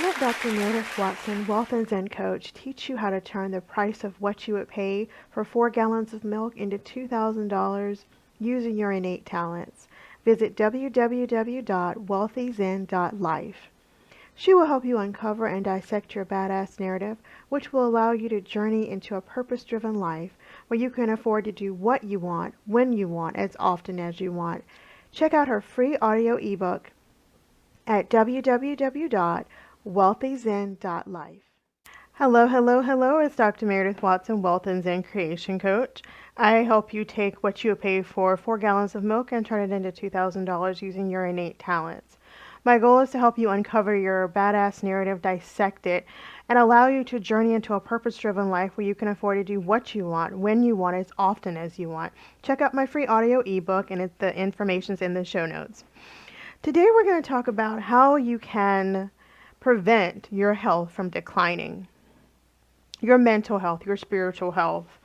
Let Dr. Meredith Watson, Wealth and Zen Coach, teach you how to turn the price of what you would pay for 4 gallons of milk into $2,000 using your innate talents. Visit www.wealthyzen.life. She will help you uncover and dissect your badass narrative, which will allow you to journey into a purpose-driven life where you can afford to do what you want, when you want, as often as you want. Check out her free audio ebook at www.wealthyzen.life. Hello, hello, hello. It's Dr. Meredith Watson, Wealth and Zen Creation Coach. I help you take what you pay for 4 gallons of milk and turn it into $2,000 using your innate talents. My goal is to help you uncover your badass narrative, dissect it, and allow you to journey into a purpose-driven life where you can afford to do what you want, when you want, as often as you want. Check out my free audio ebook, and the information's in the show notes. Today we're going to talk about how you can prevent your health from declining, your mental health, your spiritual health.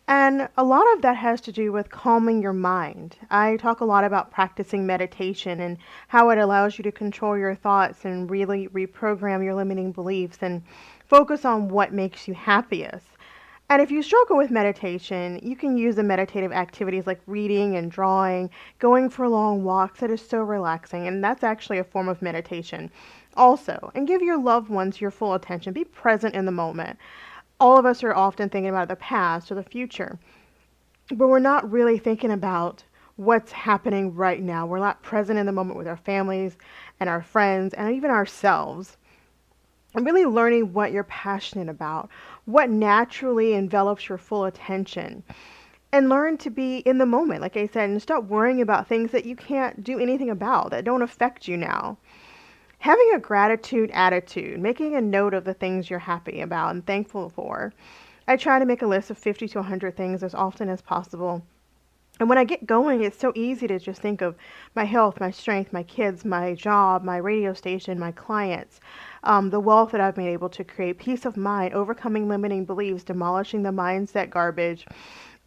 And a lot of that has to do with calming your mind. I talk a lot about practicing meditation and how it allows you to control your thoughts and really reprogram your limiting beliefs and focus on what makes you happiest. And if you struggle with meditation, you can use the meditative activities like reading and drawing, going for long walks. That is so relaxing, and that's actually a form of meditation also. And give your loved ones your full attention. Be present in the moment. All of us are often thinking about the past or the future, but we're not really thinking about what's happening right now. We're not present in the moment with our families and our friends and even ourselves. And really learning what you're passionate about, what naturally envelops your full attention, and learn to be in the moment, like I said, and stop worrying about things that you can't do anything about, that don't affect you now. Having a gratitude attitude, making a note of the things you're happy about and thankful for. I try to make a list of 50 to 100 things as often as possible. And when I get going, it's so easy to just think of my health, my strength, my kids, my job, my radio station, my clients, the wealth that I've been able to create, peace of mind, overcoming limiting beliefs, demolishing the mindset garbage,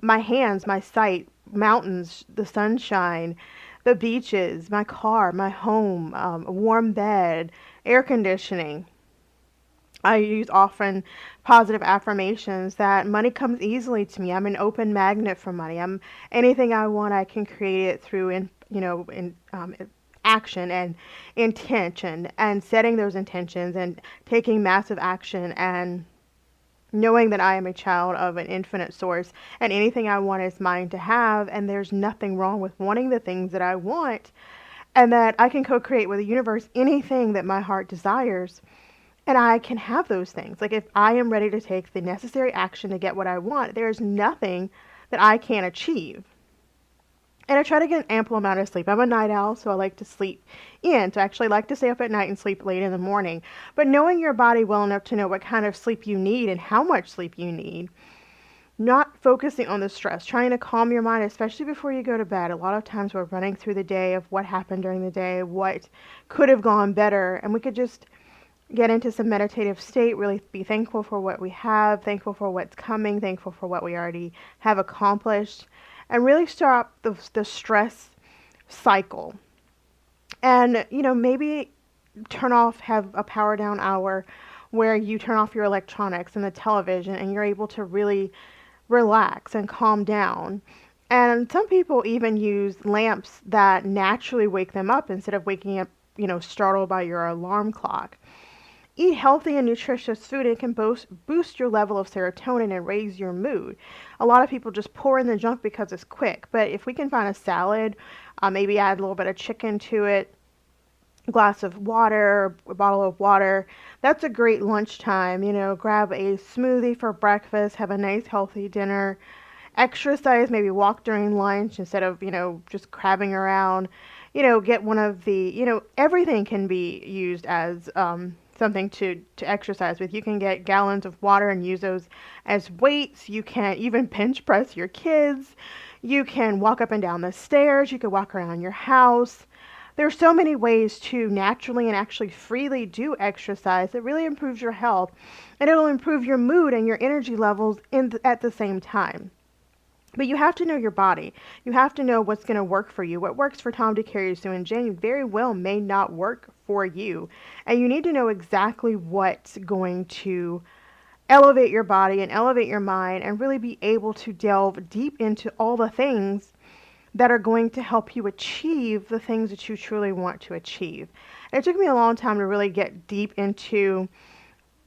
my hands, my sight, mountains, the sunshine, the beaches, my car, my home, a warm bed, air conditioning. I use often positive affirmations that money comes easily to me. I'm an open magnet for money. Anything I want, I can create it through action and intention and setting those intentions and taking massive action and knowing that I am a child of an infinite source and anything I want is mine to have, and there's nothing wrong with wanting the things that I want, and that I can co-create with the universe anything that my heart desires, and I can have those things. Like if I am ready to take the necessary action to get what I want, there's nothing that I can't achieve. And I try to get an ample amount of sleep. I'm a night owl, so I like to sleep in. So I actually like to stay up at night and sleep late in the morning. But knowing your body well enough to know what kind of sleep you need and how much sleep you need, not focusing on the stress, trying to calm your mind, especially before you go to bed. A lot of times we're running through the day of what happened during the day, what could have gone better, and we could just get into some meditative state, really be thankful for what we have, thankful for what's coming, thankful for what we already have accomplished, and really stop the stress cycle. And, maybe have a power down hour where you turn off your electronics and the television and you're able to really relax and calm down. And some people even use lamps that naturally wake them up instead of waking up, startled by your alarm clock. Eat healthy and nutritious food. It can boost your level of serotonin and raise your mood. A lot of people just pour in the junk because it's quick. But if we can find a salad, maybe add a little bit of chicken to it, a glass of water, a bottle of water, that's a great lunchtime. Grab a smoothie for breakfast, have a nice healthy dinner, exercise, maybe walk during lunch instead of, just crabbing around. Get one of the, everything can be used as something to exercise with. You can get gallons of water and use those as weights. You can even bench press your kids. You can walk up and down the stairs. You can walk around your house. There's so many ways to naturally and actually freely do exercise that really improves your health, and it'll improve your mood and your energy levels at the same time. But you have to know your body. You have to know what's going to work for you. What works for Tom, Dick, Harry, Sue, and Jane very well may not work for you. And you need to know exactly what's going to elevate your body and elevate your mind and really be able to delve deep into all the things that are going to help you achieve the things that you truly want to achieve. And it took me a long time to really get deep into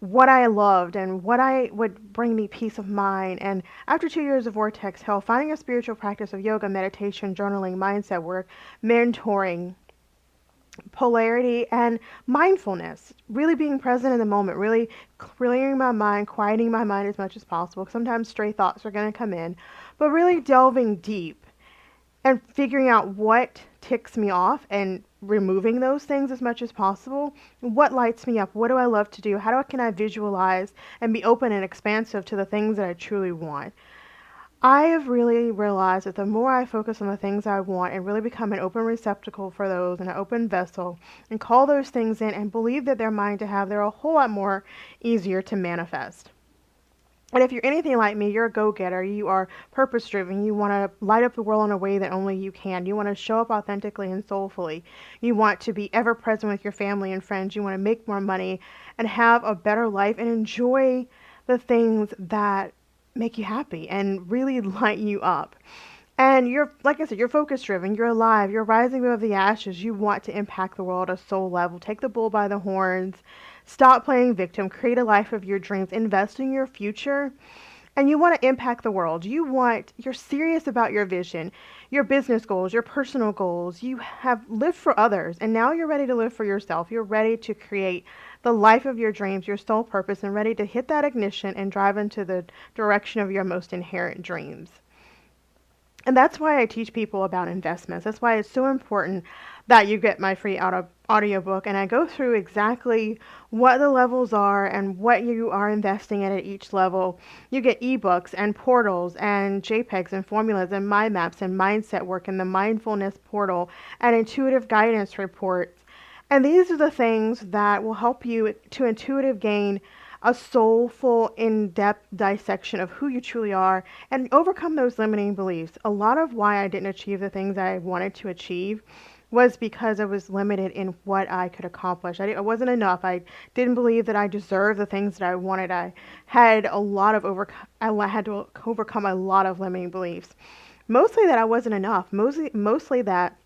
what I loved and what I would bring me peace of mind. And after 2 years of Vortex Hell, finding a spiritual practice of yoga, meditation, journaling, mindset work, mentoring, polarity, and mindfulness, really being present in the moment, really clearing my mind, quieting my mind as much as possible. Sometimes stray thoughts are going to come in, but really delving deep and figuring out what ticks me off and removing those things as much as possible. What lights me up? What do I love to do? Can I visualize and be open and expansive to the things that I truly want? I have really realized that the more I focus on the things I want and really become an open receptacle for those and an open vessel and call those things in and believe that they're mine to have, they're a whole lot more easier to manifest. And if you're anything like me, you're a go-getter. You are purpose-driven. You want to light up the world in a way that only you can. You want to show up authentically and soulfully. You want to be ever present with your family and friends. You want to make more money and have a better life and enjoy the things that make you happy and really light you up. And you're, like I said, you're focus driven, you're alive, you're rising above the ashes, you want to impact the world at a soul level. Take the bull by the horns, stop playing victim, create a life of your dreams, invest in your future, and you want to impact the world. You're serious about your vision, your business goals, your personal goals. You have lived for others, and now you're ready to live for yourself. You're ready to create the life of your dreams, your soul purpose, and ready to hit that ignition and drive into the direction of your most inherent dreams. And that's why I teach people about investments. That's why it's so important that you get my free audiobook. And I go through exactly what the levels are and what you are investing in at each level. You get ebooks and portals and JPEGs and formulas and mind maps and mindset work and the mindfulness portal and intuitive guidance reports. And these are the things that will help you to intuitive gain a soulful, in-depth dissection of who you truly are and overcome those limiting beliefs. A lot of why I didn't achieve the things I wanted to achieve was because I was limited in what I could accomplish. I wasn't enough. I didn't believe that I deserved the things that I wanted. I had to overcome a lot of limiting beliefs. Mostly that I wasn't enough. Mostly that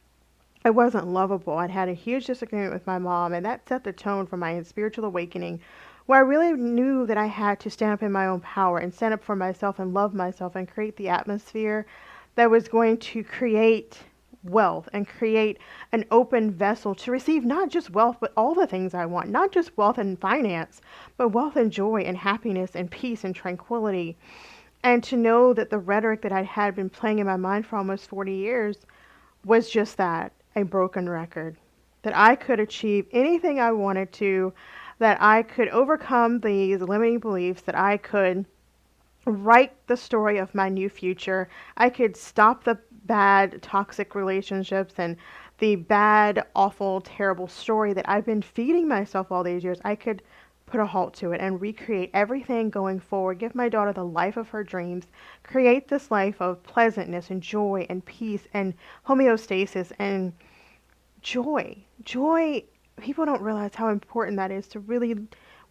I wasn't lovable. I'd had a huge disagreement with my mom, and that set the tone for my spiritual awakening, where I really knew that I had to stand up in my own power and stand up for myself and love myself and create the atmosphere that was going to create wealth and create an open vessel to receive not just wealth, but all the things I want. Not just wealth and finance, but wealth and joy and happiness and peace and tranquility. And to know that the rhetoric that I had been playing in my mind for almost 40 years was just that, a broken record. That I could achieve anything I wanted to, that I could overcome these limiting beliefs, that I could write the story of my new future. I could stop the bad, toxic relationships and the bad, awful, terrible story that I've been feeding myself all these years. I could put a halt to it and recreate everything going forward, give my daughter the life of her dreams, create this life of pleasantness and joy and peace and homeostasis and joy. Joy, people don't realize how important that is to really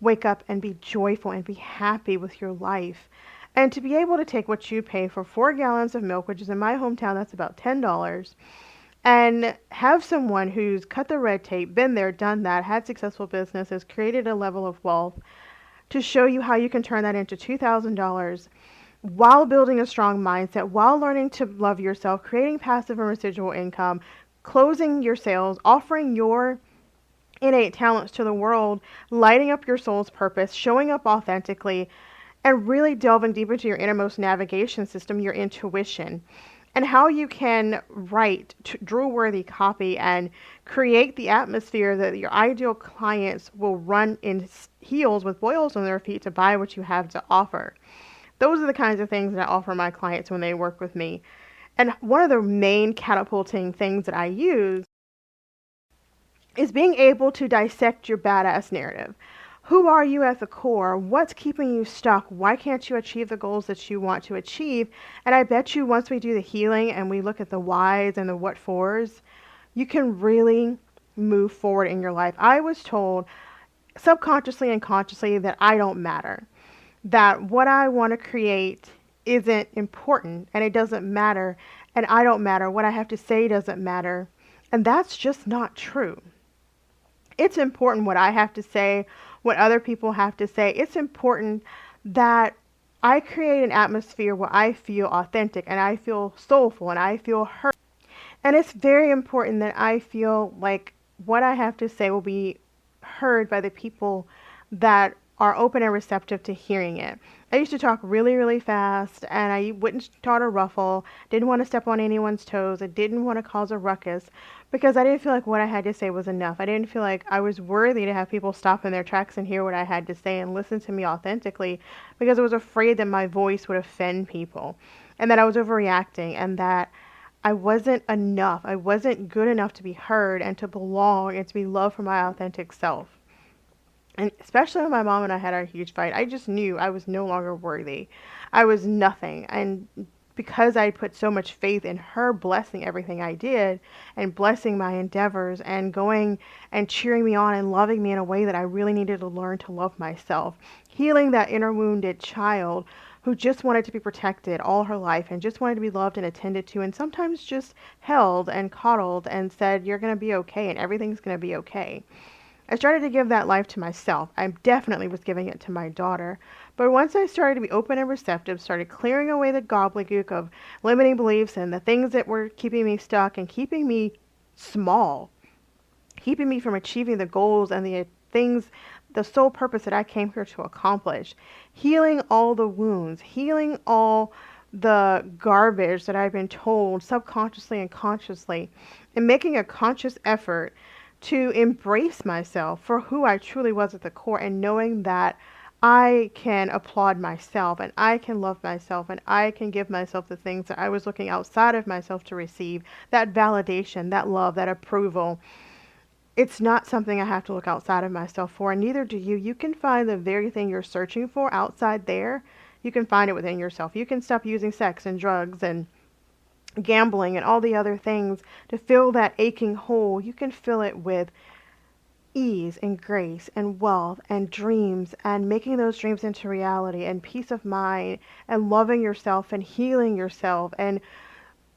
wake up and be joyful and be happy with your life. And to be able to take what you pay for 4 gallons of milk, which is in my hometown, that's about $10, and have someone who's cut the red tape, been there, done that, had successful businesses, created a level of wealth to show you how you can turn that into $2,000 while building a strong mindset, while learning to love yourself, creating passive and residual income, closing your sales, offering your innate talents to the world, lighting up your soul's purpose, showing up authentically, and really delving deep into your innermost navigation system, your intuition, and how you can write drool-worthy copy and create the atmosphere that your ideal clients will run in heels with boils on their feet to buy what you have to offer. Those are the kinds of things that I offer my clients when they work with me. And one of the main catapulting things that I use is being able to dissect your badass narrative. Who are you at the core? What's keeping you stuck? Why can't you achieve the goals that you want to achieve? And I bet you once we do the healing and we look at the whys and the what fors, you can really move forward in your life. I was told subconsciously and consciously that I don't matter, that what I want to create isn't important and it doesn't matter, and I don't matter. What I have to say doesn't matter. And that's just not true. It's important what I have to say, what other people have to say. It's important that I create an atmosphere where I feel authentic and I feel soulful and I feel heard. And it's very important that I feel like what I have to say will be heard by the people that are open and receptive to hearing it. I used to talk really, really fast, and I wouldn't start a ruffle, didn't want to step on anyone's toes, I didn't want to cause a ruckus because I didn't feel like what I had to say was enough. I didn't feel like I was worthy to have people stop in their tracks and hear what I had to say and listen to me authentically because I was afraid that my voice would offend people and that I was overreacting and that I wasn't enough. I wasn't good enough to be heard and to belong and to be loved for my authentic self. And especially when my mom and I had our huge fight, I just knew I was no longer worthy. I was nothing. And because I put so much faith in her blessing everything I did and blessing my endeavors and going and cheering me on and loving me in a way that I really needed to learn to love myself, healing that inner wounded child who just wanted to be protected all her life and just wanted to be loved and attended to and sometimes just held and coddled and said, you're going to be okay and everything's going to be okay. I started to give that life to myself. I definitely was giving it to my daughter. But once I started to be open and receptive, started clearing away the gobbledygook of limiting beliefs and the things that were keeping me stuck and keeping me small, keeping me from achieving the goals and the things, the sole purpose that I came here to accomplish, healing all the wounds, healing all the garbage that I've been told subconsciously and consciously, and making a conscious effort to embrace myself for who I truly was at the core and knowing that I can applaud myself and I can love myself and I can give myself the things that I was looking outside of myself to receive, that validation, that love, that approval. It's not something I have to look outside of myself for, and neither do you. You can find the very thing you're searching for outside there. You can find it within yourself. You can stop using sex and drugs and gambling and all the other things to fill that aching hole. You can fill it with ease and grace and wealth and dreams and making those dreams into reality and peace of mind and loving yourself and healing yourself and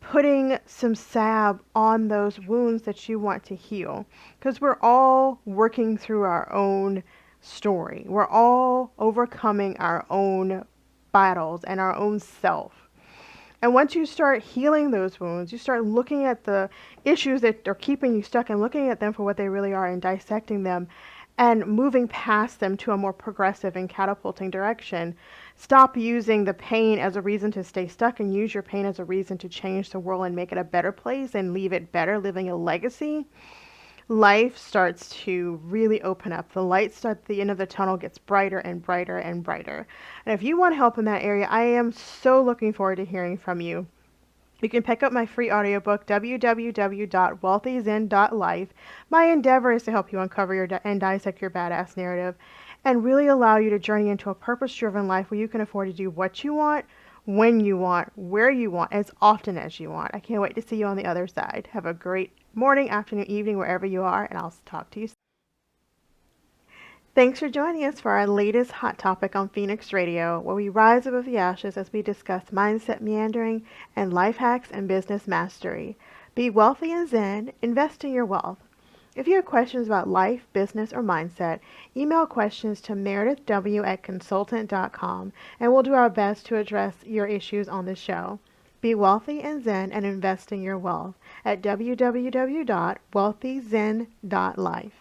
putting some salve on those wounds that you want to heal. Because we're all working through our own story. We're all overcoming our own battles and our own self. And once you start healing those wounds, you start looking at the issues that are keeping you stuck and looking at them for what they really are and dissecting them and moving past them to a more progressive and catapulting direction. Stop using the pain as a reason to stay stuck and use your pain as a reason to change the world and make it a better place and leave it better, living a legacy. Life starts to really open up. The light at the end of the tunnel gets brighter and brighter and brighter. And if you want help in that area, I am so looking forward to hearing from you. You can pick up my free audiobook, www.wealthyzen.life. My endeavor is to help you uncover and dissect your badass narrative and really allow you to journey into a purpose-driven life where you can afford to do what you want, when you want, where you want, as often as you want. I can't wait to see you on the other side. Have a great morning, afternoon, evening, wherever you are, and I'll talk to you soon. Thanks for joining us for our latest hot topic on Phoenix Radio, where we rise above the ashes as we discuss mindset meandering and life hacks and business mastery. Be wealthy and zen, invest in your wealth. If you have questions about life, business, or mindset, email questions to meredithw@consultant.com, and we'll do our best to address your issues on the show. Be wealthy and zen and invest in your wealth at www.wealthyzen.life.